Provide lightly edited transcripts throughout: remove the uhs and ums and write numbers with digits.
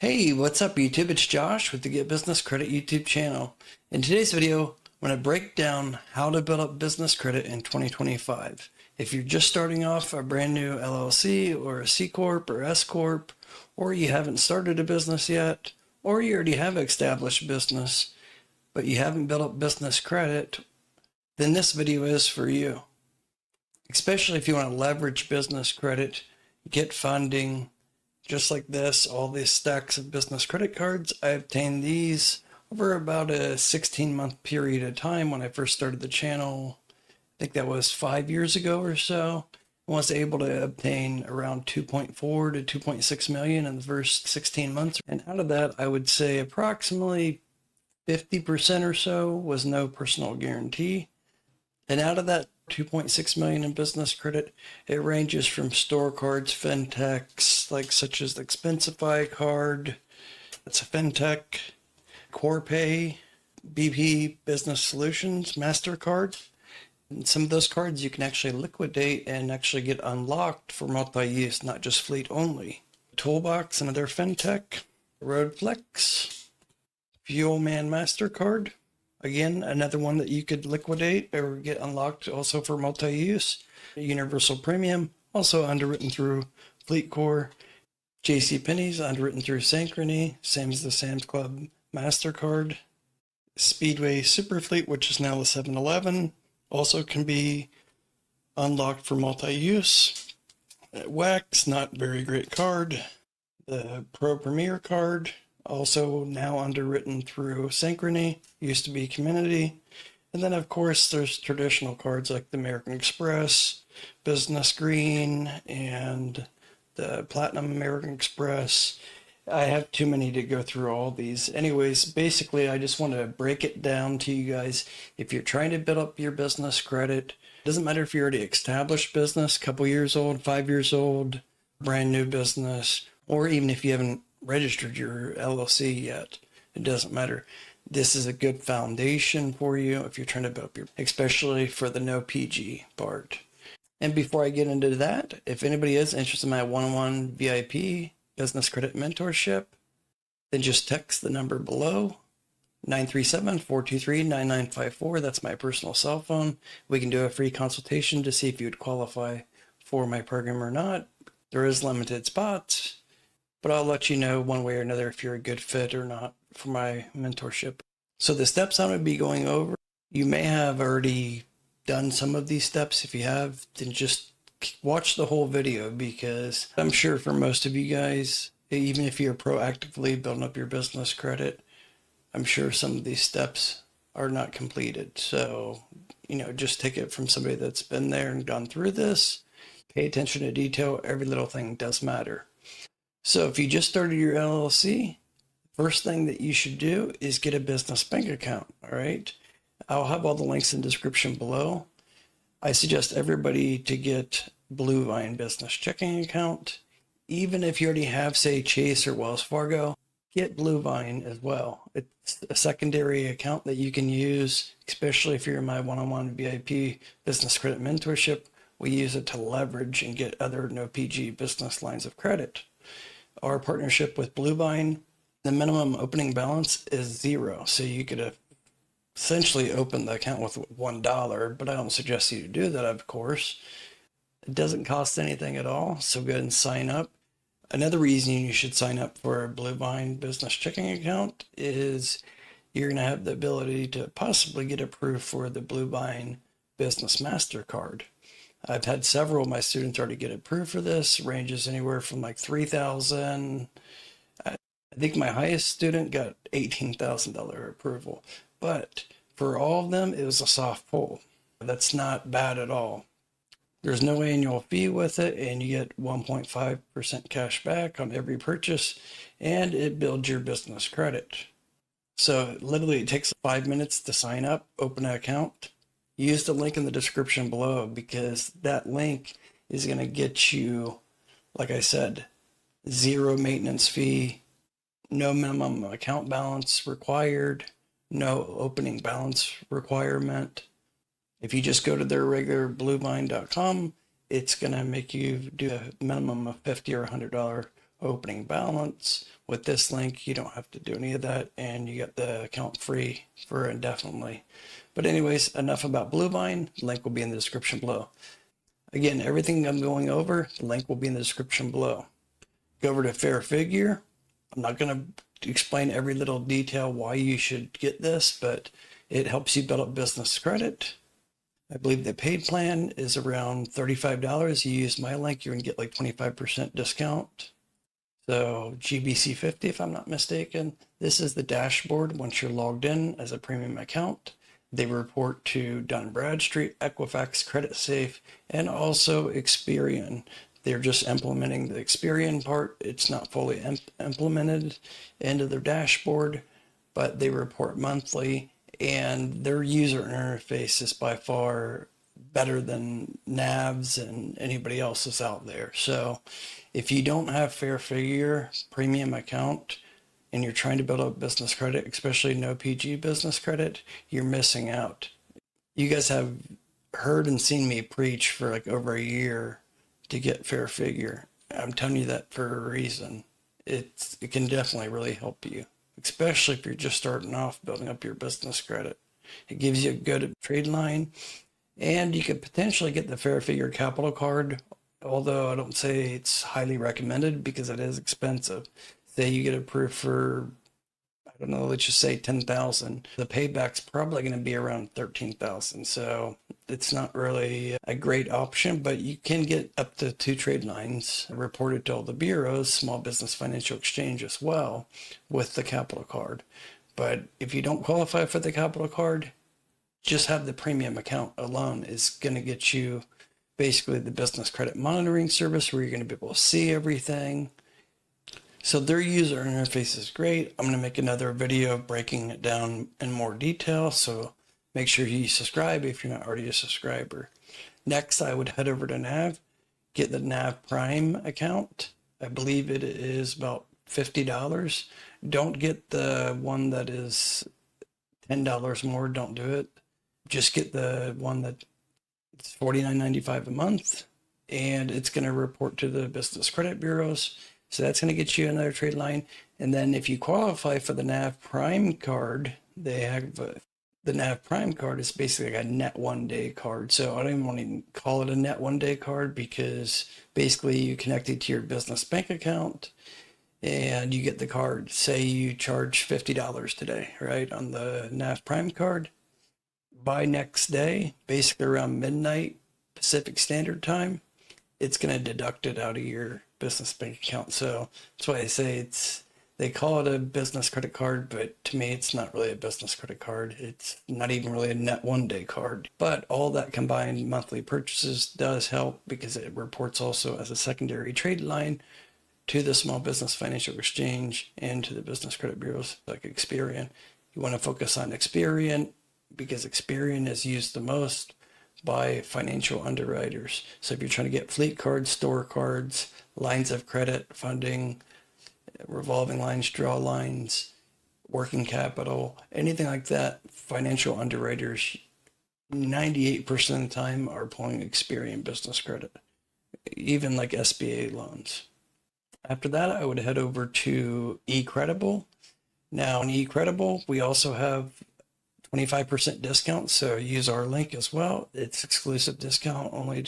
Hey, what's up YouTube? It's Josh with the Get Business Credit YouTube channel. In today's video, I'm going to break down how to build up business credit in 2025. If you're just starting off a brand new LLC or a C Corp or S Corp, or you haven't started a business yet, or you already have an established business, but you haven't built up business credit, then this video is for you. Especially if you want to leverage business credit, get funding, just like this, all these stacks of business credit cards. I obtained these over about a 16-month period of time when I first started the channel. I think that was 5 years ago or so. I was able to obtain around 2.4 to 2.6 million in the first 16 months. And out of that, I would say approximately 50% or so was no personal guarantee. And out of that 2.6 million in business credit, it ranges from store cards, fintechs, like such as the Expensify card, that's a fintech, Corpay, BP Business Solutions, MasterCard. And some of those cards you can actually liquidate and actually get unlocked for multi-use, not just fleet only. Toolbox, another fintech, Roadflex, Fuelman MasterCard. Again, another one that you could liquidate or get unlocked also for multi-use. Universal Premium, also underwritten through FleetCor. JCPenney's underwritten through Synchrony, same as the Sam's Club MasterCard. Speedway Superfleet, which is now the 7-Eleven, also can be unlocked for multi-use. Wax, not very great card. The Pro Premier card, also now underwritten through Synchrony, used to be Community. And then of course there's traditional cards like the American Express, Business Green, and the Platinum American Express. I have too many to go through all these. Anyways, basically I just want to break it down to you guys. If you're trying to build up your business credit, it doesn't matter if you're already established business, couple years old, 5 years old, brand new business, or even if you haven't registered your LLC yet, it doesn't matter. This is a good foundation for you if you're trying to build up your, especially for the no PG part. And before I get into that, if anybody is interested in my one-on-one VIP business credit mentorship, then just text the number below, 937-423-9954. That's my personal cell phone. We can do a free consultation to see if you would qualify for my program or not. There is limited spots, but I'll let you know one way or another if you're a good fit or not for my mentorship. So the steps I'm going to be going over, you may have already done some of these steps. If you have, then just watch the whole video, because I'm sure for most of you guys, even if you're proactively building up your business credit, I'm sure some of these steps are not completed. So, just take it from somebody that's been there and gone through this. Pay attention to detail. Every little thing does matter. So if you just started your LLC, first thing that you should do is get a business bank account, all right? I'll have all the links in the description below. I suggest everybody to get Bluevine business checking account. Even if you already have, say, Chase or Wells Fargo, get Bluevine as well. It's a secondary account that you can use, especially if you're in my one-on-one VIP business credit mentorship. We use it to leverage and get other no PG business lines of credit. Our partnership with Bluevine, the minimum opening balance is 0. So you could essentially open the account with $1, but I don't suggest you do that, of course. It doesn't cost anything at all, so go ahead and sign up. Another reason you should sign up for a Bluevine business checking account is you're going to have the ability to possibly get approved for the Bluevine Business MasterCard. I've had several of my students already get approved for this. Ranges anywhere from like $3,000. I think my highest student got $18,000 approval. But for all of them, it was a soft pull. That's not bad at all. There's no annual fee with it, and you get 1.5% cash back on every purchase, and it builds your business credit. So literally it takes 5 minutes to sign up, open an account. Use the link in the description below, because that link is going to get you, like I said, 0 maintenance fee, no minimum account balance required, no opening balance requirement. If you just go to their regular bluevine.com, it's going to make you do a minimum of $50 or $100 opening balance. With this link, you don't have to do any of that, and you get the account free for indefinitely. But anyways, enough about Bluevine. The link will be in the description below. Again, everything I'm going over, the link will be in the description below. Go over to Fair Figure. I'm not going to explain every little detail why you should get this, but it helps you build up business credit. I believe the paid plan is around $35. You use my link, you're going to get like 25% discount. So GBC 50, if I'm not mistaken. This is the dashboard once you're logged in as a premium account. They report to Dun & Bradstreet, Equifax, CreditSafe, and also Experian. They're just implementing the Experian part. It's not fully implemented into their dashboard, but they report monthly, and their user interface is by far better than NAV's and anybody else's out there. So if you don't have Fair Figure premium account and you're trying to build up business credit, especially no PG business credit, you're missing out. You guys have heard and seen me preach for like over a year to get Fair Figure. I'm telling you that for a reason. It can definitely really help you, especially if you're just starting off building up your business credit. It gives you a good trade line, and you could potentially get the Fair Figure Capital Card, although I don't say it's highly recommended because it is expensive. Say you get approved for, I don't know, let's just say 10,000. The payback's probably going to be around 13,000. So it's not really a great option, but you can get up to 2 trade lines reported to all the bureaus, Small Business Financial Exchange as well, with the Capital Card. But if you don't qualify for the Capital Card, just have the premium account alone is going to get you basically the business credit monitoring service where you're going to be able to see everything. So their user interface is great. I'm going to make another video breaking it down in more detail. So make sure you subscribe if you're not already a subscriber. Next, I would head over to NAV, get the NAV Prime account. I believe it is about $50. Don't get the one that is $10 more. Don't do it. Just get the one that it's $49.95 a month, and it's going to report to the business credit bureaus. So that's going to get you another trade line. And then if you qualify for the NAV Prime card, they have the NAV Prime card is basically like a net 1 day card. So I don't even want to call it a net 1 day card because basically you connect it to your business bank account and you get the card. Say you charge $50 today, right, on the NAV Prime card. By next day, basically around midnight Pacific Standard Time, it's going to deduct it out of your business bank account. So that's why I say they call it a business credit card, but to me, it's not really a business credit card. It's not even really a net 1 day card. But all that combined monthly purchases does help because it reports also as a secondary trade line to the Small Business Financial Exchange and to the business credit bureaus like Experian. You want to focus on Experian because Experian is used the most by financial underwriters. So if you're trying to get fleet cards, store cards, lines of credit, funding, revolving lines, draw lines, working capital, anything like that, financial underwriters 98% of the time are pulling Experian business credit, even like SBA loans. After that, I would head over to eCredible. Now in eCredible, we also have 25% discount, so use our link as well. It's exclusive discount only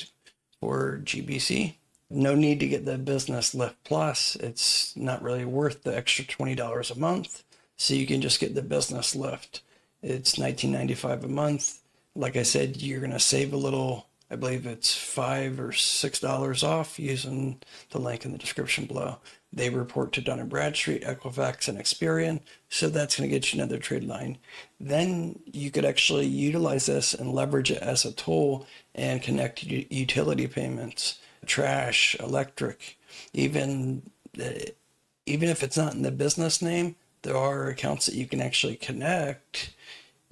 for GBC. No need to get the Business Lift Plus. It's not really worth the extra $20 a month, so you can just get the Business Lift. It's $19.95 a month. Like I said, you're going to save a little. I believe it's $5 or $6 off using the link in the description below. They report to Dun & Bradstreet, Equifax, and Experian, so that's going to get you another trade line. Then you could actually utilize this and leverage it as a tool and connect utility payments, trash, electric, even if it's not in the business name, there are accounts that you can actually connect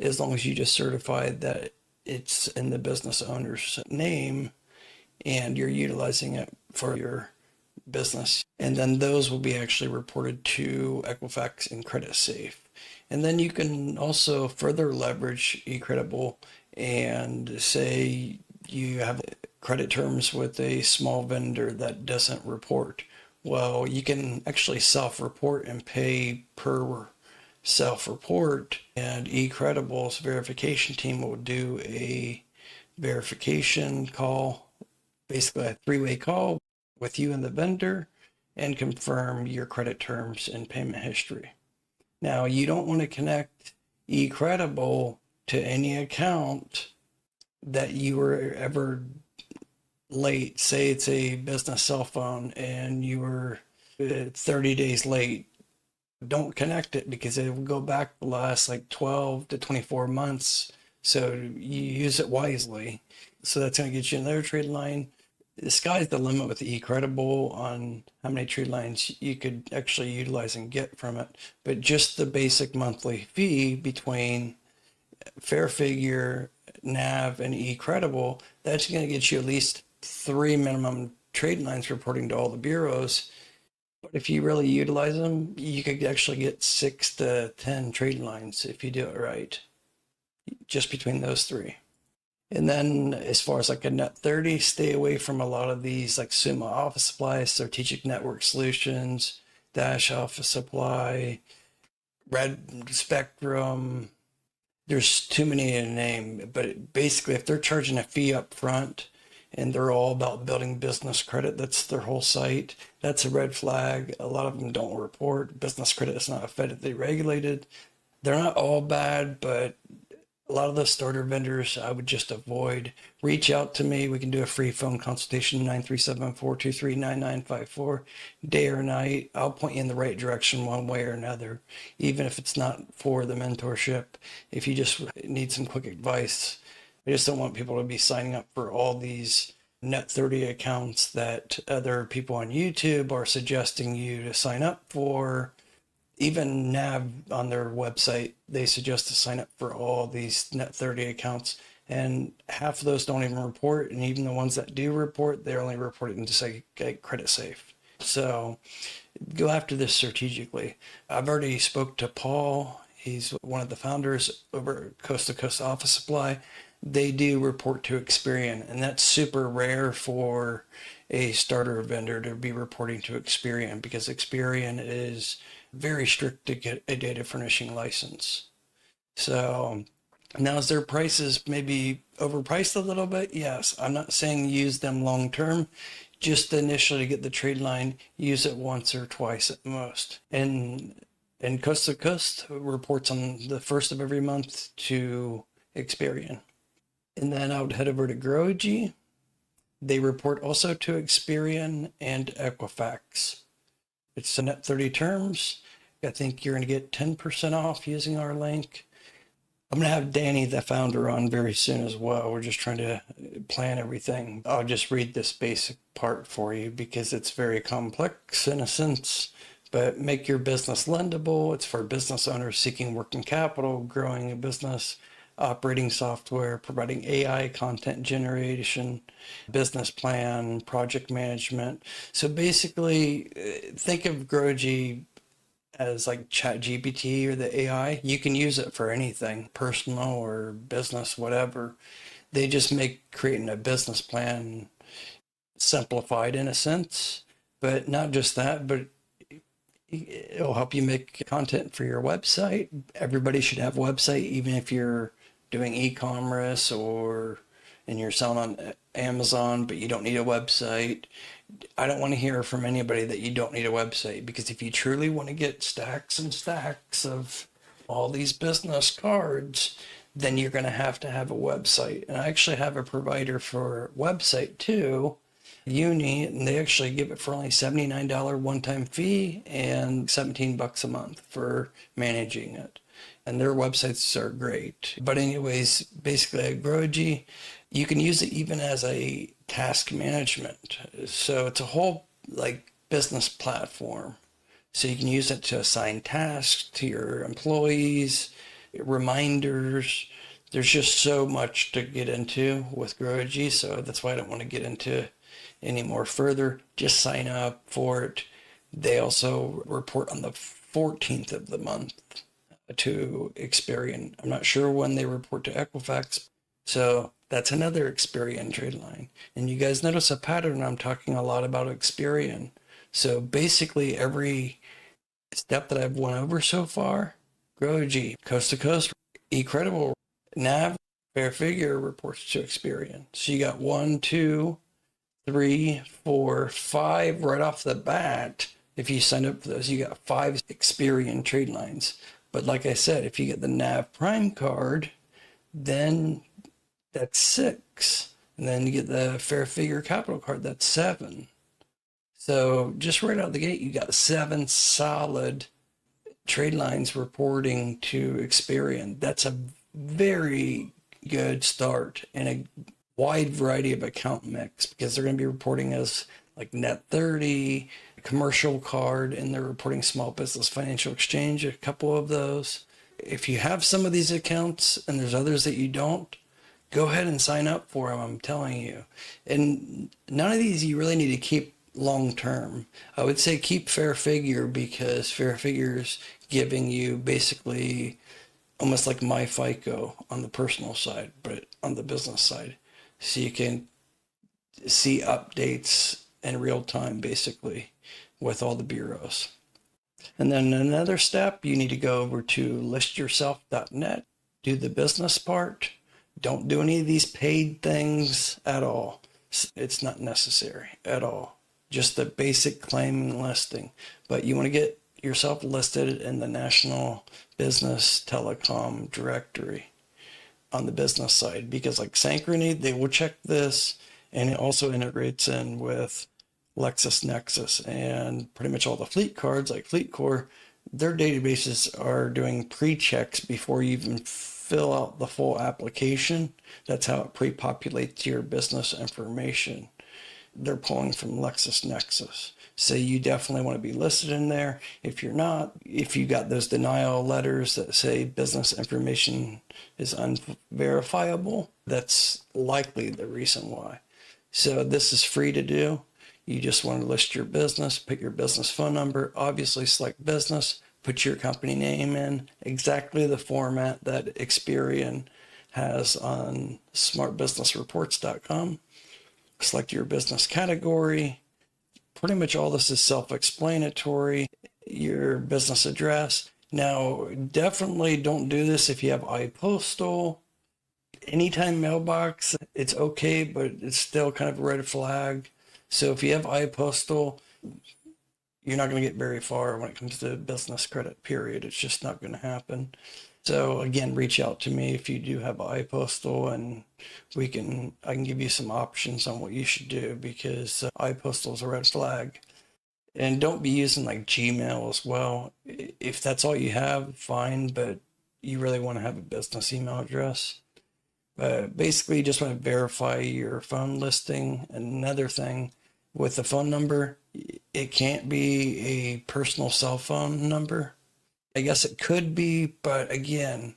as long as you just certify that it's in the business owner's name and you're utilizing it for your business. And then those will be actually reported to Equifax and CreditSafe. And then you can also further leverage eCredible and say you have credit terms with a small vendor that doesn't report, Well, you can actually self-report and pay per self-report, and eCredible's verification team will do a verification call, basically a three-way call with you and the vendor, and confirm your credit terms and payment history. Now, you don't want to connect eCredible to any account that you were ever late. Say it's a business cell phone and you were 30 days late. Don't connect it because it will go back the last like 12 to 24 months. So you use it wisely. So that's going to get you another trade line. The sky's the limit with eCredible on how many trade lines you could actually utilize and get from it. But just the basic monthly fee between Fair Figure, Nav, and eCredible, that's going to get you at least 3 minimum trade lines reporting to all the bureaus. But if you really utilize them, you could actually get 6 to 10 trade lines if you do it right, just between those three. And then as far as like a net 30, stay away from a lot of these like Summa Office Supply, Strategic Network Solutions, Dash Office Supply, Red Spectrum. There's too many to name, but basically if they're charging a fee up front and they're all about building business credit, that's their whole site, that's a red flag. A lot of them don't report. Business credit is not federally regulated. They're not all bad, but a lot of the starter vendors I would just avoid. Reach out to me. We can do a free phone consultation, 937-423-9954, day or night. I'll point you in the right direction one way or another, even if it's not for the mentorship. If you just need some quick advice, I just don't want people to be signing up for all these net 30 accounts that other people on YouTube are suggesting you to sign up for. Even Nav on their website, they suggest to sign up for all these net 30 accounts, and half of those don't even report. And even the ones that do report, they're only reporting to say credit safe. So go after this strategically. I've already spoke to Paul. He's one of the founders over at Coast to Coast Office Supply. They do report to Experian, and that's super rare for a starter vendor to be reporting to Experian because Experian is very strict to get a data furnishing license. So now is their prices maybe overpriced a little bit? Yes. I'm not saying use them long term. Just initially get the trade line, use it once or twice at most. And Coast to Coast reports on the first of every month to Experian. And then I would head over to Grogy. They report also to Experian and Equifax. It's a net 30 terms. I think you're going to get 10% off using our link. I'm going to have Danny, the founder, on very soon as well. We're just trying to plan everything. I'll just read this basic part for you because it's very complex in a sense, but make your business lendable. It's for business owners seeking working capital, growing a business, operating software, providing AI content generation, business plan, project management. So basically, think of Grogy as like ChatGPT or the AI. You can use it for anything, personal or business, whatever. They just make creating a business plan simplified in a sense, but not just that, but it'll help you make content for your website. Everybody should have a website, even if you're doing e-commerce and you're selling on Amazon, but you don't need a website. I don't want to hear from anybody that you don't need a website, because if you truly want to get stacks and stacks of all these business cards, then you're going to have a website. And I actually have a provider for website too, Uni, and they actually give it for only $79 one-time fee and $17 a month for managing it. And their websites are great. But anyways, basically at Grogy, you can use it even as a task management. So it's a whole like business platform. So you can use it to assign tasks to your employees, reminders. There's just so much to get into with Grogy. So that's why I don't want to get into any more further. Just sign up for it. They also report on the 14th of the month to Experian. I'm not sure when they report to Equifax. So that's another Experian trade line. And you guys notice a pattern. I'm talking a lot about Experian. So basically every step that I've went over so far, GrowG, Coast to Coast, eCredible, Nav, Fair Figure reports to Experian. So you got 1, 2, 3, 4, 5 right off the bat. If you sign up for those, you got 5 Experian trade lines. But like I said, if you get the Nav Prime card, then that's 6. And then you get the Fair Figure Capital card, that's 7. So just right out of the gate, you got 7 solid trade lines reporting to Experian. That's a very good start and a wide variety of account mix, because they're going to be reporting as like net 30, commercial card, and they're reporting small business financial exchange, a couple of those. If you have some of these accounts and there's others that you don't, go ahead and sign up for them, I'm telling you. And none of these you really need to keep long term. I would say keep Fair Figure, because Fair Figure's giving you basically almost like my FICO on the personal side, but on the business side. So you can see updates in real time, basically, with all the bureaus. And then another step, you need to go over to listyourself.net, do the business part. Don't do any of these paid things at all. It's not necessary at all. Just the basic claim and listing. But you want to get yourself listed in the National Business Telecom Directory on the business side, because like Synchrony, they will check this, and it also integrates in with LexisNexis, and pretty much all the fleet cards like FleetCor, their databases are doing pre-checks before you even fill out the full application. That's how it pre-populates your business information. They're pulling from LexisNexis. So you definitely want to be listed in there. If you're not, if you got those denial letters that say business information is unverifiable, that's likely the reason why. So this is free to do. You just want to list your business, pick your business phone number, obviously select business, put your company name in, exactly the format that Experian has on smartbusinessreports.com. Select your business category. Pretty much all this is self-explanatory. Your business address. Now, definitely don't do this if you have iPostal. Anytime mailbox, it's okay, but it's still kind of a red flag. So if you have iPostal, you're not going to get very far when it comes to business credit, period. It's just not going to happen. So again, reach out to me if you do have iPostal, and I can give you some options on what you should do, because iPostal is a red flag. And don't be using like Gmail as well. If that's all you have, fine, but you really want to have a business email address. Basically, you just want to verify your phone listing. Another thing with the phone number, it can't be a personal cell phone number. I guess it could be, but again,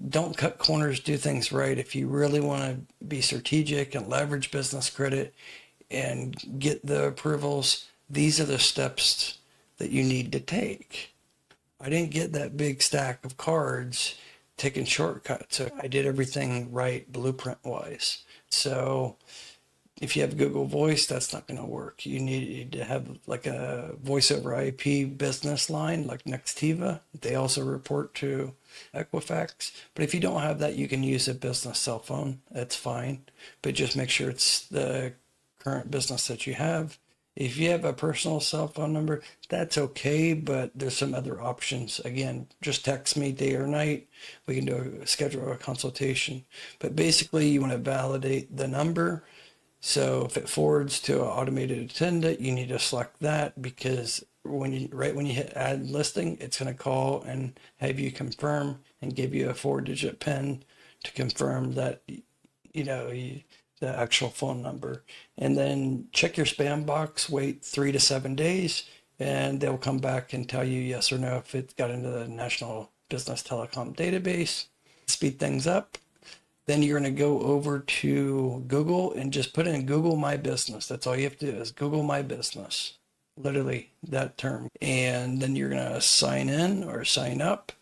don't cut corners, do things right. If you really want to be strategic and leverage business credit and get the approvals, these are the steps that you need to take. I didn't get that big stack of cards taking shortcuts. So I did everything right blueprint wise. So if you have Google Voice, that's not going to work. You need to have like a voice over IP business line like Nextiva. They also report to Equifax. But if you don't have that, you can use a business cell phone. That's fine. But just make sure it's the current business that you have. If you have a personal cell phone number, that's okay, but there's some other options. Again, just text me day or night. We can schedule a consultation. But basically, you want to validate the number. So if it forwards to an automated attendant, you need to select that, because right when you hit add listing, it's going to call and have you confirm and give you a 4-digit PIN to confirm that the actual phone number. And then check your spam box, wait 3 to 7 days, and they'll come back and tell you yes or no if it got into the National Business Telecom database. Speed things up. Then you're going to go over to Google and just put in Google My Business. That's all you have to do is Google My Business, literally that term. And then you're going to sign in or sign up.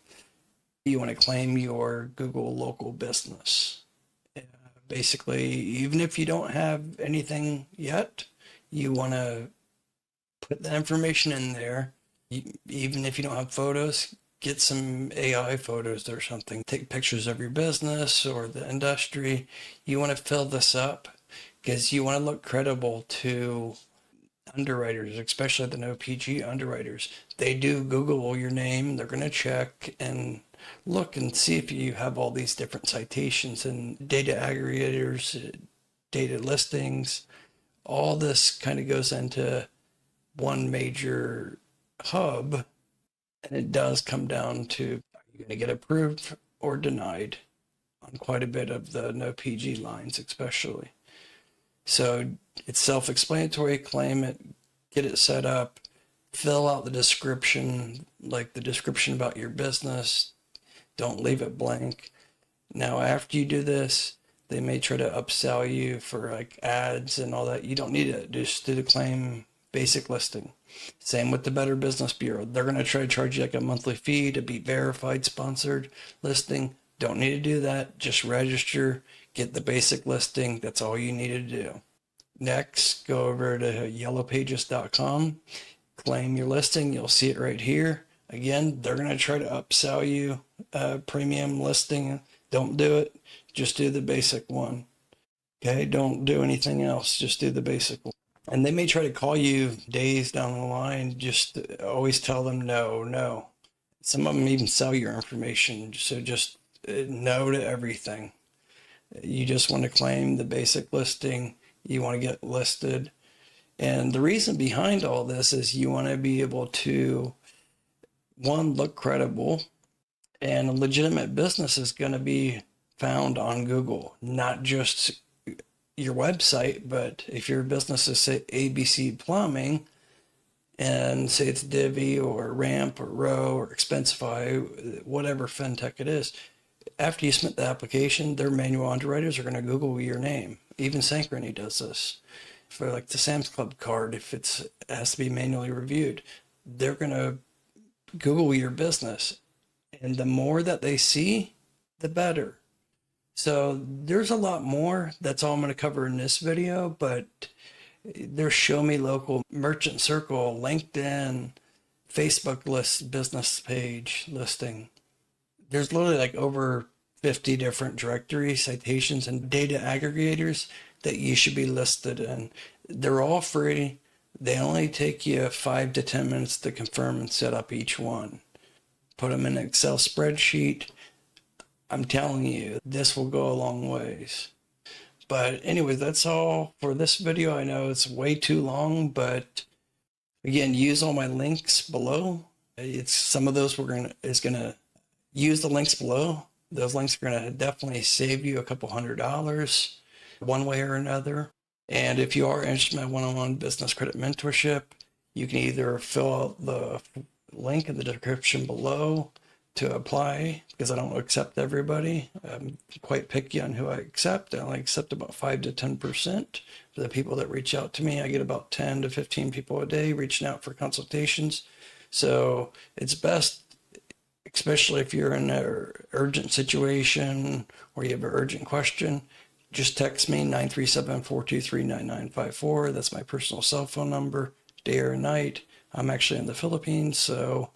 You want to claim your Google local business. Basically, even if you don't have anything yet, you want to Put the information in there. Even if you don't have photos, get some AI photos or something. Take pictures of your business or the industry. You want to fill this up because you want to look credible to underwriters, especially the no PG underwriters. They do Google your name. They're going to check and look and see if you have all these different citations and data aggregators, data listings. All this kind of goes into one major hub, and it does come down to, are you going to get approved or denied on quite a bit of the no PG lines, especially. So it's self-explanatory. Claim it, get it set up, fill out the description, like the description about your business. Don't leave it blank. Now, after you do this, they may try to upsell you for like ads and all that. You don't need it. Just do the claim basic listing. Same with the Better Business Bureau. They're going to try to charge you like a monthly fee to be verified sponsored listing. Don't need to do that. Just register, get the basic listing. That's all you need to do. Next, go over to yellowpages.com, claim your listing. You'll see it right here. Again, they're going to try to upsell you a premium listing. Don't do it. Just do the basic one. Okay, don't do anything else. Just do the basic one. And they may try to call you days down the line. Just always tell them no, no. Some of them even sell your information. So just no to everything. You just want to claim the basic listing. You want to get listed. And the reason behind all this is you want to be able to, one, look credible, and a legitimate business is going to be found on Google, not just your website, but if your business is, say, ABC Plumbing, and say it's Divvy or Ramp or Row or Expensify, whatever fintech it is, after you submit the application, their manual underwriters are going to Google your name. Even Synchrony does this. For like the Sam's Club card, if it has to be manually reviewed, they're going to Google your business. And the more that they see, the better. So there's a lot more. That's all I'm going to cover in this video, but there's Show Me Local, Merchant Circle, LinkedIn, Facebook list, business page listing. There's literally like over 50 different directory citations and data aggregators that you should be listed in. They're all free. They only take you 5 to 10 minutes to confirm and set up each one. Put them in an Excel spreadsheet. I'm telling you, this will go a long ways. But anyway, that's all for this video. I know it's way too long, but again, use all my links below. It's some of those is gonna use the links below. Those links are gonna definitely save you a couple $100 one way or another. And if you are interested in my one-on-one business credit mentorship, you can either fill out the link in the description below to apply, because I don't accept everybody. I'm quite picky on who I accept. I only accept about 5 to 10% for the people that reach out to me. I get about 10 to 15 people a day reaching out for consultations. So it's best, especially if you're in an urgent situation or you have an urgent question, just text me 937-423-9954. That's my personal cell phone number, day or night. I'm actually in the Philippines, so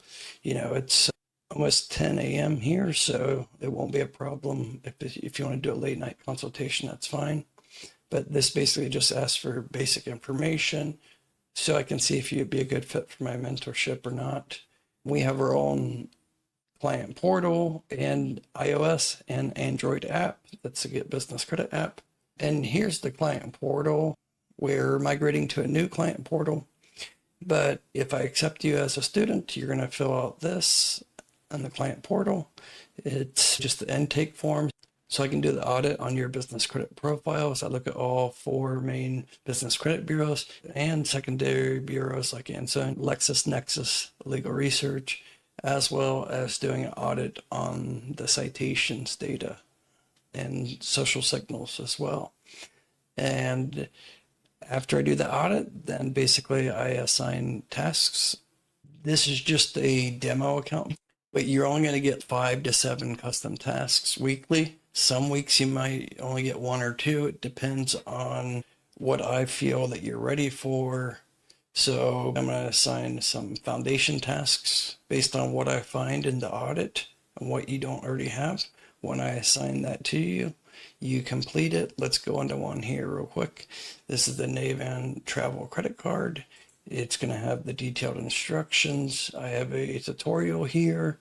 it's almost 10 a.m. here, so it won't be a problem. If you want to do a late night consultation, that's fine. But this basically just asks for basic information so I can see if you'd be a good fit for my mentorship or not. We have our own client portal and iOS and Android app. That's a Get Business Credit app. And here's the client portal. We're migrating to a new client portal. But if I accept you as a student, you're going to fill out this on the client portal. It's just the intake form. So I can do the audit on your business credit profile. So I look at all 4 main business credit bureaus and secondary bureaus like Anson, LexisNexis, Legal Research, as well as doing an audit on the citations data and social signals as well. And after I do the audit, then basically I assign tasks. This is just a demo account, but you're only going to get 5 to 7 custom tasks weekly. Some weeks you might only get 1 or 2. It depends on what I feel that you're ready for. So I'm going to assign some foundation tasks based on what I find in the audit and what you don't already have. When I assign that to you, you complete it. Let's go into one here real quick. This is the Navan travel credit card. It's going to have the detailed instructions. I have a tutorial here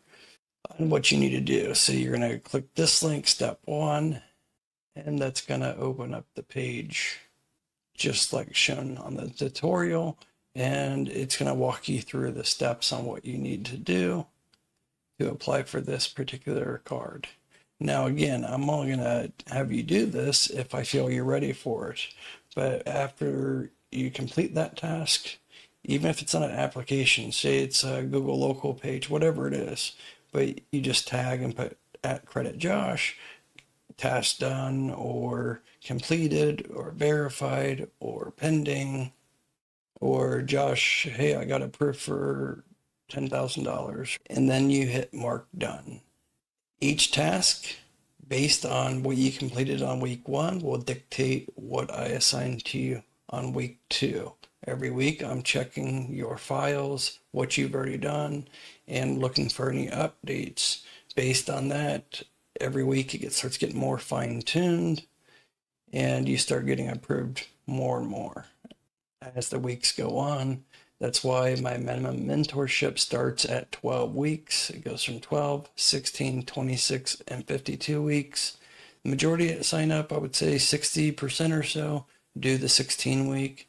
on what you need to do. So you're going to click this link, step 1, and that's going to open up the page just like shown on the tutorial. And it's going to walk you through the steps on what you need to do to apply for this particular card. Now, again, I'm only going to have you do this if I feel you're ready for it. But after you complete that task, even if it's on an application, say it's a Google local page, whatever it is, but you just tag and put @CreditJosh, task done or completed or verified or pending, or Josh, hey, I got approved for $10,000. And then you hit mark done. Each task based on what you completed on week 1 will dictate what I assign to you on week 2. Every week I'm checking your files, what you've already done, and looking for any updates. Based on that, every week it starts getting more fine-tuned, and you start getting approved more and more as the weeks go on. That's why my minimum mentorship starts at 12 weeks. It goes from 12, 16, 26, and 52 weeks. The majority sign up, I would say 60% or so, do the 16-week.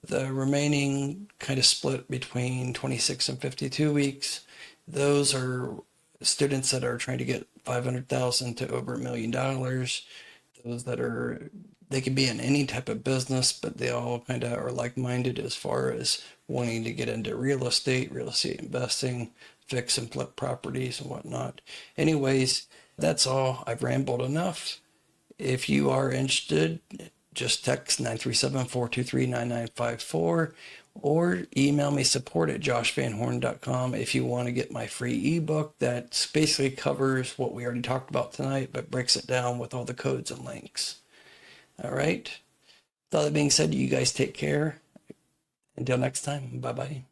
The remaining kind of split between 26 and 52 weeks. Those are students that are trying to get $500,000 to over $1 million. Those that are, they can be in any type of business, but they all kind of are like-minded as far as wanting to get into real estate investing, fix and flip properties and whatnot. Anyways, that's all. I've rambled enough. If you are interested, just text 937-423-9954 or email me support@joshvanhorn.com if you want to get my free ebook that basically covers what we already talked about tonight, but breaks it down with all the codes and links. All right. With all that being said, you guys take care. Until next time, bye-bye.